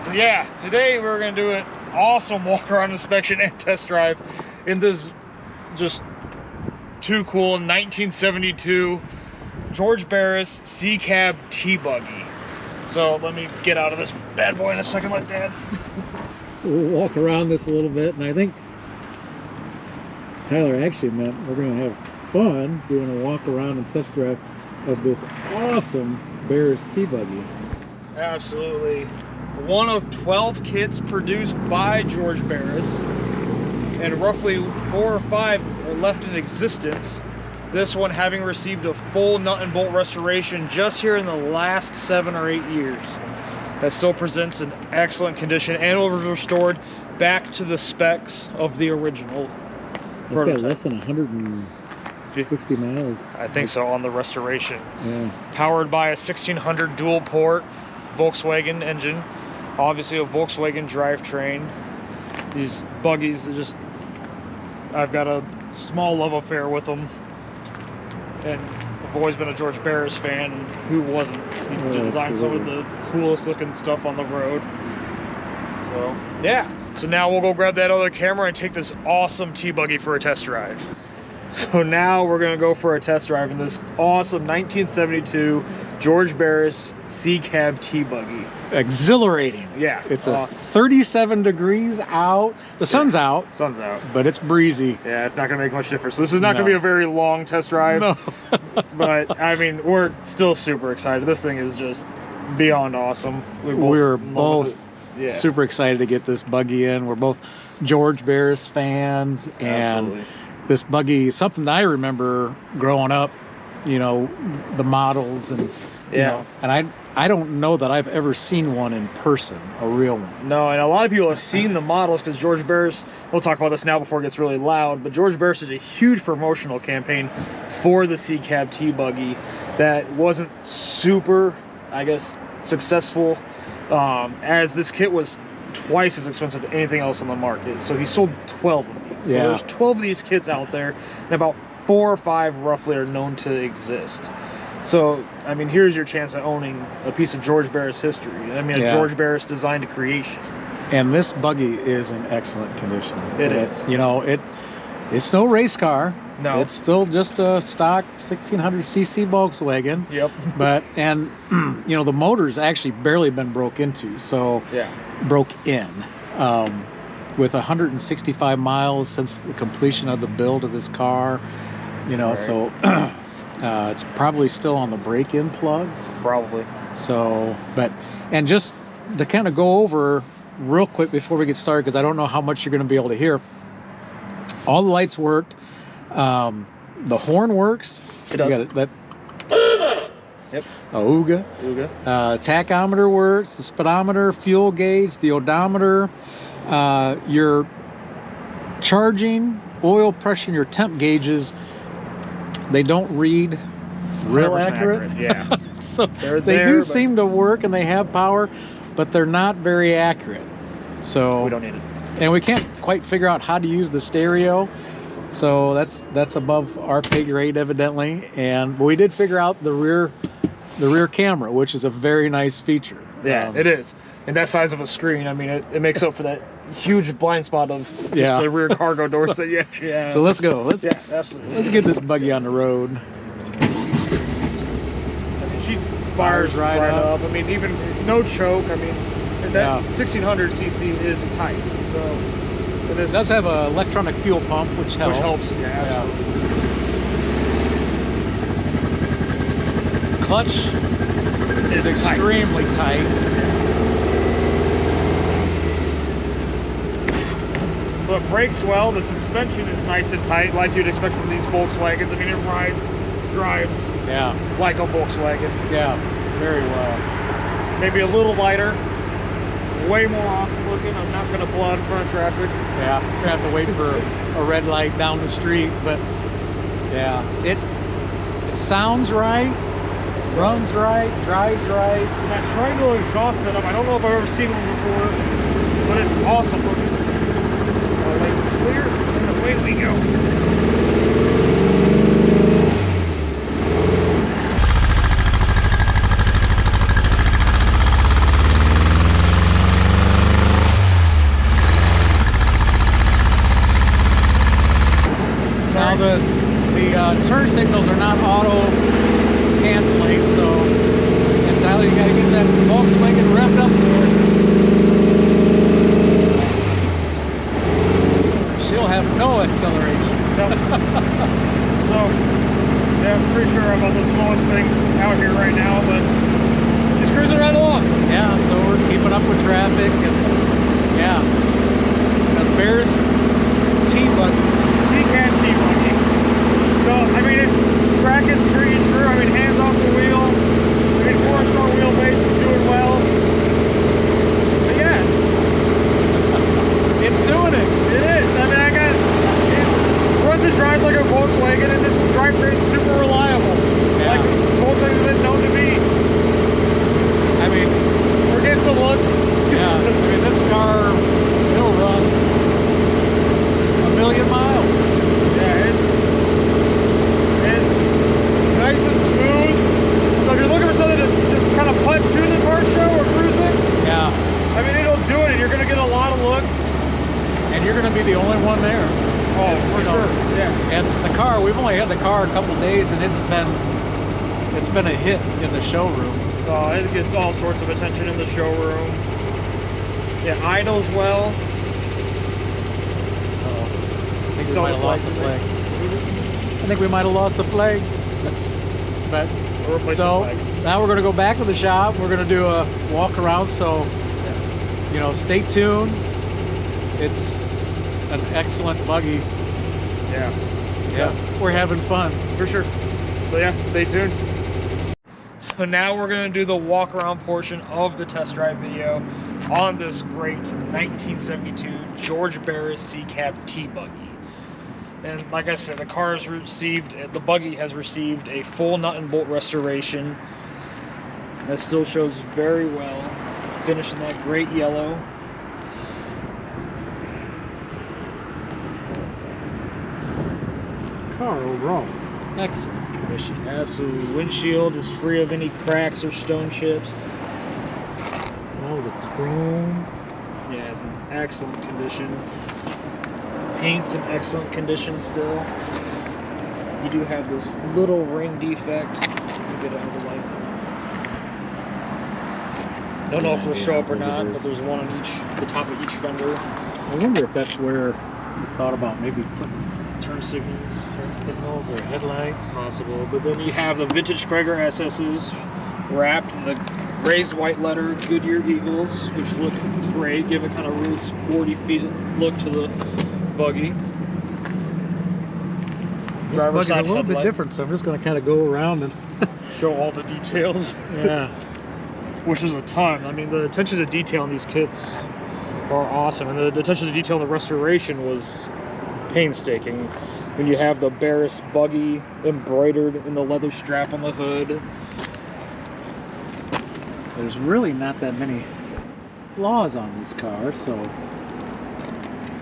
So yeah, today we're gonna do an awesome walk around inspection and test drive in this just too cool 1972 George Barris C-Cab T-Buggy. So let me get out of this bad boy in a second, like Dad. So we'll walk around this a little bit, and I think Tyler actually meant we're going to have fun doing a walk around and test drive of this awesome Barris T-Buggy. Absolutely. One of 12 kits produced by George Barris, and roughly 4 or 5 are left in existence. This one having received a full nut and bolt restoration just here in the last 7 or 8 years. That still presents in excellent condition and was restored back to the specs of the original. It's got less than 160 miles. I think so, on the restoration. Yeah. Powered by a 1600 dual port Volkswagen engine, obviously a Volkswagen drivetrain. These buggies are just, I've got a small love affair with them, and I've always been a George Barris fan, and who wasn't? He designed some of the coolest looking stuff on the road. So yeah, so now we'll go grab that other camera and take this awesome T-Buggy for a test drive. So now we're gonna go for a test drive in this awesome 1972 George Barris C-Cab T-Buggy. Exhilarating. Yeah, it's awesome. 37 degrees out. The sun's out. Sun's out. But it's breezy. Yeah, it's not gonna make much difference. So this is not gonna be a very long test drive. No. But I mean, we're still super excited. This thing is just beyond awesome. We're both super excited to get this buggy in. We're both George Barris fans, and absolutely. This buggy is something that I remember growing up, you know, the models, and you know, and I don't know that I've ever seen one in person, a real one. No, and a lot of people have seen the models because George Barris, we'll talk about this now before it gets really loud, but George Barris did a huge promotional campaign for the C-Cab T-Buggy that wasn't super, I guess, successful, as this kit was twice as expensive as anything else on the market. So he sold 12 of these. So there's 12 of these kits out there, and about 4 or 5 roughly are known to exist. So, I mean, here's your chance at owning a piece of George Barris history. I mean, a George Barris designed creation. And this buggy is in excellent condition. It is. You know, it's no race car. No. It's still just a stock 1600cc Volkswagen. Yep. But, and, you know, the motor's actually barely been broke into. So, broke in. With 165 miles since the completion of the build of this car, you know, so it's probably still on the break-in plugs. Probably. So, but, and just to kind of go over real quick before we get started, because I don't know how much you're going to be able to hear. All the lights worked. The horn works. It does. You got it, Yep. Ooga. Tachometer works. The speedometer, fuel gauge, the odometer. Your charging, oil pressure, and your temp gauges, they don't read real accurate. Yeah. So they do seem to work, and they have power, but they're not very accurate. So we don't need it. And we can't quite figure out how to use the stereo. So that's above our pay grade, evidently. But we did figure out the rear camera, which is a very nice feature. Yeah, it is. And that size of a screen, I mean, it makes up for that huge blind spot of just the rear cargo doors that you actually have. So let's go. Absolutely. Let's get this buggy on the road. I mean, she fires right up. I mean, even no choke. I mean, that 1600cc is tight. So it does have an electronic fuel pump, which helps. Yeah, absolutely. Clutch is extremely tight. But brakes well. The suspension is nice and tight, like you'd expect from these Volkswagens. I mean, it drives like a Volkswagen. Yeah, very well. Maybe a little lighter, way more awesome looking. I'm not going to pull out in front of traffic. Yeah, we're going to have to wait for a red light down the street. But yeah, it sounds right. Runs right, drives right. And that triangle exhaust setup, I don't know if I've ever seen one before, but it's awesome looking. Our lane's clear, and away we go. everything out here right now, but just cruising right along. Yeah, so we're keeping up with traffic, and yeah, the Barris T-Buggy. C-Cab T-Buggy. So, I mean, it's track and street true. I mean, hands off the wheel. I mean, 4-star wheelbase is doing well. But yes, It's doing it. it is. I mean, it runs and drives like a Volkswagen, and this drivetrain is super reliable. Yeah. Like Volkswagen's been known to be. I mean, We're getting some looks. yeah, I mean, this car, it'll run 1,000,000 miles. Yeah, it's nice and smooth. So if you're looking for something to just kind of putt to the car show or cruising, Yeah, I mean, it'll do it, and you're going to get a lot of looks. and you're going to be the only one there. Oh, for You know, sure. Yeah. And the car, we've only had the car a couple days, and it's been a hit in the showroom. It gets all sorts of attention in the showroom. Yeah, idles well. I think we So might have lost the flag. I think we might have lost the flag. But We'll replace so the flag. now we're going to go back to the shop. We're going to do a walk around. So, you know, stay tuned. It's an excellent buggy. Yeah, Yeah, we're having fun. for sure. So yeah, stay tuned. So now we're going to do the walk around portion of the test drive video on this great 1972 George Barris C-Cab T-Buggy. And like I said, the buggy has received a full nut and bolt restoration. That still shows very well, finished in that great yellow. Car overall is in excellent condition. Absolutely. Windshield is free of any cracks or stone chips. Oh, the chrome. Yeah, it's in excellent condition. Paint's in excellent condition still. You do have this little ring defect. Let me get it out of the light. Don't know if it'll show up or not, but there's one on the top of each fender. I wonder if that's where you thought about maybe putting Turn signals or headlights. It's possible. But then you have the vintage Cragar SS's wrapped in the raised white letter Goodyear Eagles, which look great, give it kind of really sporty look to the buggy. This Driver's buggy's a side little bit headlight. different, so I'm just going to kind of go around and Show all the details. yeah. Which is a ton. I mean, the attention to detail in these kits are awesome, and the attention to detail in the restoration was painstaking. When you have the Barris buggy embroidered in the leather strap on the hood. There's really not that many flaws on this car, so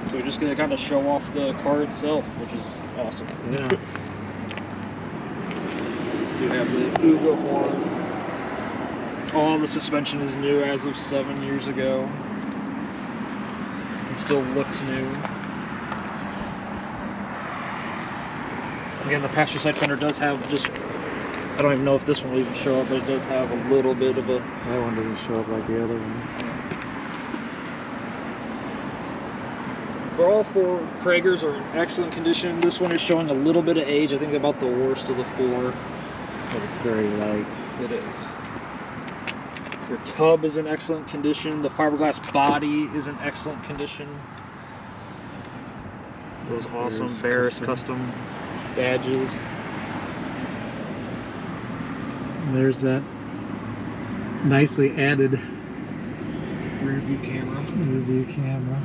So we're just gonna kind of show off the car itself, which is awesome. yeah. You have the Uga horn. All the suspension is new as of 7 years ago. It still looks new. Again, the passenger side fender does have just, I don't even know if this one will even show up, but it does have a little bit of a... That one doesn't show up like the other one. But all four Cragars are in excellent condition. This one is showing a little bit of age. I think about the worst of the four. But it's very light. It is. Your tub is in excellent condition. The fiberglass body is in excellent condition. Those awesome Barris custom badges. And there's that nicely added Rear view camera. rear view camera.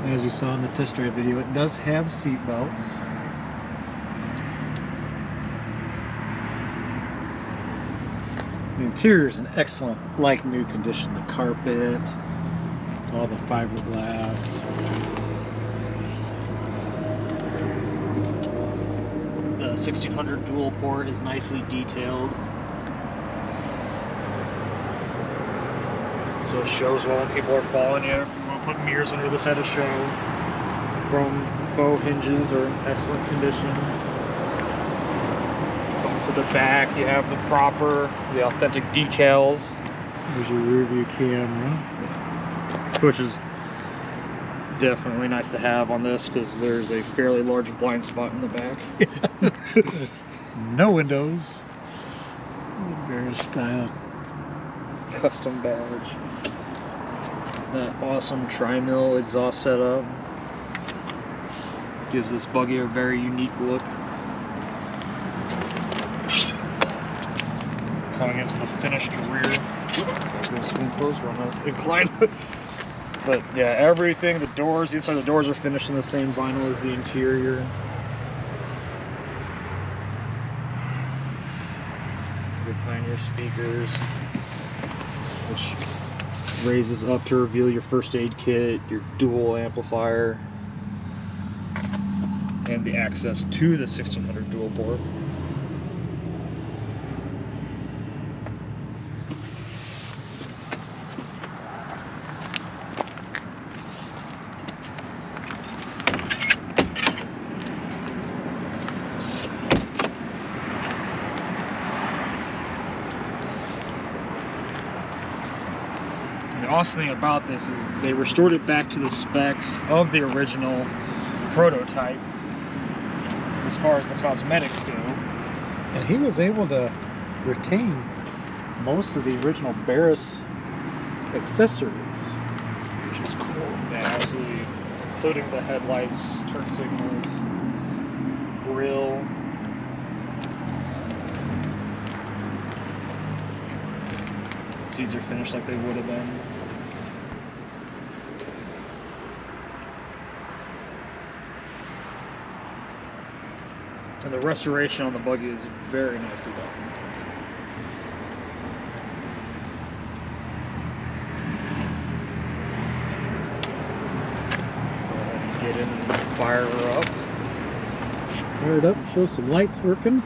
As you saw in the test drive video, it does have seat belts. The interior is in excellent, like new condition. The carpet, all the fiberglass. The 1600 dual port is nicely detailed. So it shows well when people are following you. We'll put mirrors under this head to show. Chrome faux hinges are in excellent condition. Come to the back, you have the authentic decals. There's your rear view camera. Which is definitely nice to have on this because there's a fairly large blind spot in the back. No windows. Barris style. Custom badge. That awesome tri-mill exhaust setup gives this buggy a very unique look. Coming into the finished rear. Swing close, run up, incline. But yeah, everything, the doors, the inside of the doors are finished in the same vinyl as the interior. Your Pioneer speakers, which raises up to reveal your first aid kit, your dual amplifier, and the access to the 1600 dual port. The awesome thing about this is they restored it back to the specs of the original prototype as far as the cosmetics go. And he was able to retain most of the original Barris accessories, which is cool. Yeah, absolutely. Including the headlights, turn signals, grille. The seats are finished like they would have been. And the restoration on the buggy is very nicely done. Go ahead and get in and fire her up. Fire it up, show some lights working.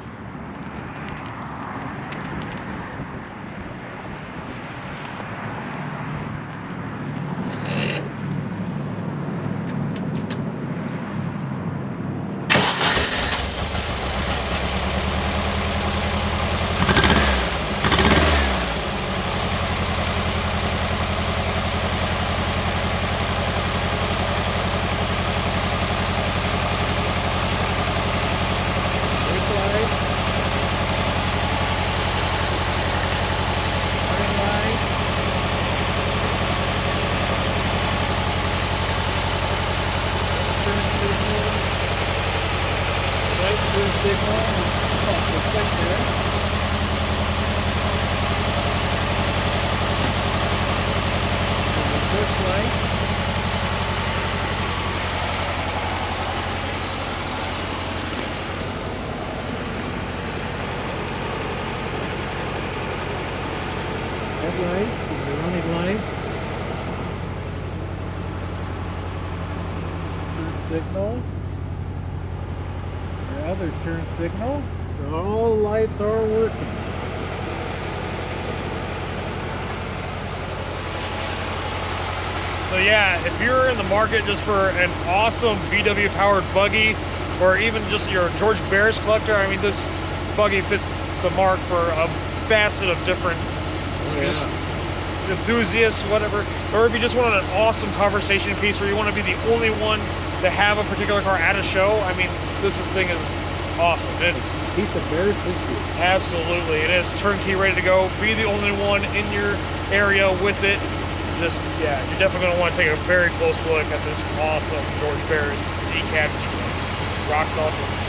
Headlights and the running lights. Turn signal. The other turn signal. So all the lights are working. So yeah, if you're in the market just for an awesome VW powered buggy, or even just your George Barris collector, I mean, this buggy fits the mark for a facet of different just enthusiasts, whatever. Or if you just want an awesome conversation piece, or you want to be the only one to have a particular car at a show, I mean, this thing is awesome. It's a piece of Barris history. Absolutely, it is turnkey, ready to go. Be the only one in your area with it. Just, yeah, you're definitely going to want to take a very close look at this awesome George Barris C-Cab T-Buggy. Rock solid.